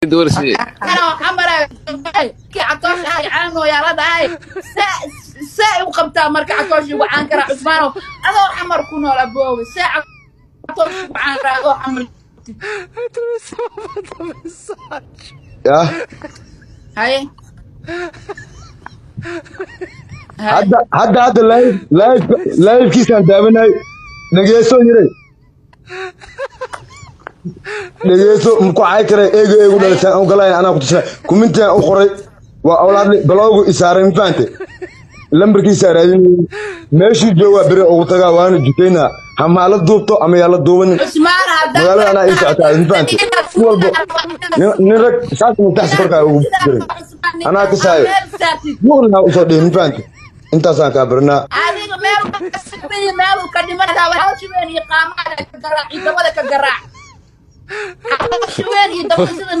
دورسي أنا وحمرة كي عطوش هاي عانو يا رد هاي ساعة وقبتها مركع عطوش وعان كرا عثمانو أنا وحمر كونو لأبوي ساعة عطوش وعان كرا وحمر يا هاي hadda live-kiisaan daawanay dhegeyso yiri dhegeyso muku caay karay eegu dhalataan oo galay anaa ku tusay kumintaan u qoray waa awlaad baloogu isaaray faante lambarkiisa raadin meeshii jooga bari ugu tagaa waana jukayna hamaala duubto ama yala duubanin عثمان هذا magaalada anaa ii socotaa faante walba nin rag saas ma taxsi korka ugu jiray anaa ka saayo wuxuu u soo dhigin faante intaasaan ka barnaa adiga meel kadhimada hawshibeen iyo qaamada ka garaac idabada ka garaac hawshibeen iyo dabada sida